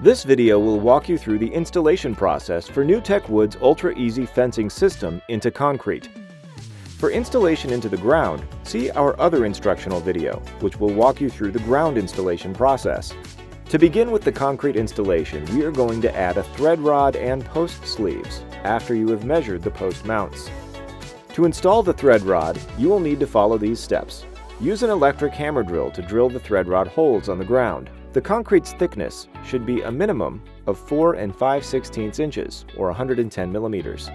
This video will walk you through the installation process for NewTechWood's UltraEasy fencing system into concrete. For installation into the ground, see our other instructional video, which will walk you through the ground installation process. To begin with the concrete installation, we are going to add a thread rod and post sleeves after you have measured the post mounts. To install the thread rod, you will need to follow these steps. Use an electric hammer drill to drill the thread rod holes on the ground. The concrete's thickness should be a minimum of 4 5/16 inches or 110 millimeters.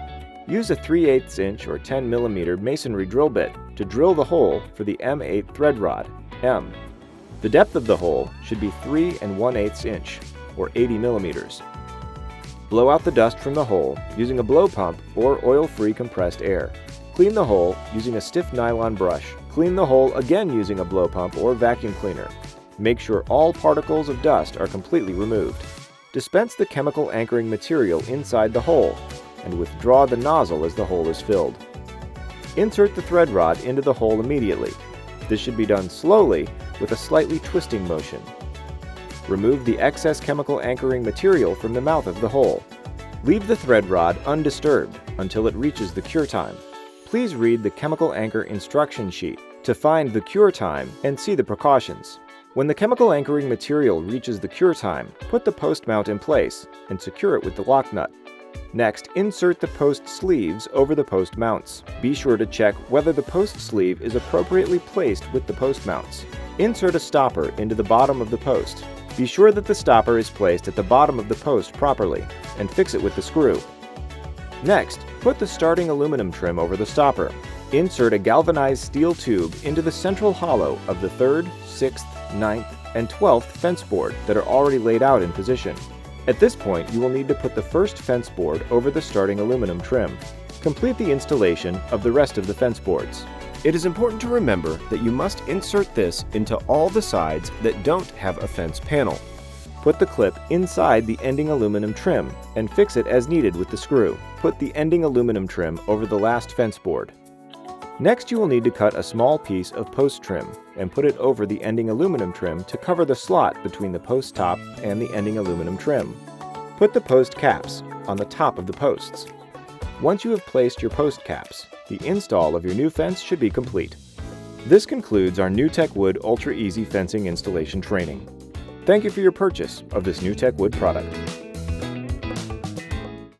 Use a 3/8 inch or 10 millimeter masonry drill bit to drill the hole for the M8 thread rod, M. The depth of the hole should be 3 1/8 inch or 80 millimeters. Blow out the dust from the hole using a blow pump or oil-free compressed air. Clean the hole using a stiff nylon brush. Clean the hole again using a blow pump or vacuum cleaner. Make sure all particles of dust are completely removed. Dispense the chemical anchoring material inside the hole and withdraw the nozzle as the hole is filled. Insert the thread rod into the hole immediately. This should be done slowly with a slightly twisting motion. Remove the excess chemical anchoring material from the mouth of the hole. Leave the thread rod undisturbed until it reaches the cure time. Please read the chemical anchor instruction sheet to find the cure time and see the precautions. When the chemical anchoring material reaches the cure time, put the post mount in place and secure it with the lock nut. Next, insert the post sleeves over the post mounts. Be sure to check whether the post sleeve is appropriately placed with the post mounts. Insert a stopper into the bottom of the post. Be sure that the stopper is placed at the bottom of the post properly and fix it with the screw. Next, put the starting aluminum trim over the stopper. Insert a galvanized steel tube into the central hollow of the 3rd, 6th, 9th, and 12th fence board that are already laid out in position. At this point, you will need to put the first fence board over the starting aluminum trim. Complete the installation of the rest of the fence boards. It is important to remember that you must insert this into all the sides that don't have a fence panel. Put the clip inside the ending aluminum trim and fix it as needed with the screw. Put the ending aluminum trim over the last fence board. Next, you will need to cut a small piece of post trim and put it over the ending aluminum trim to cover the slot between the post top and the ending aluminum trim. Put the post caps on the top of the posts. Once you have placed your post caps, the install of your new fence should be complete. This concludes our NewTechWood UltraEasy fencing installation training. Thank you for your purchase of this NewTechWood product.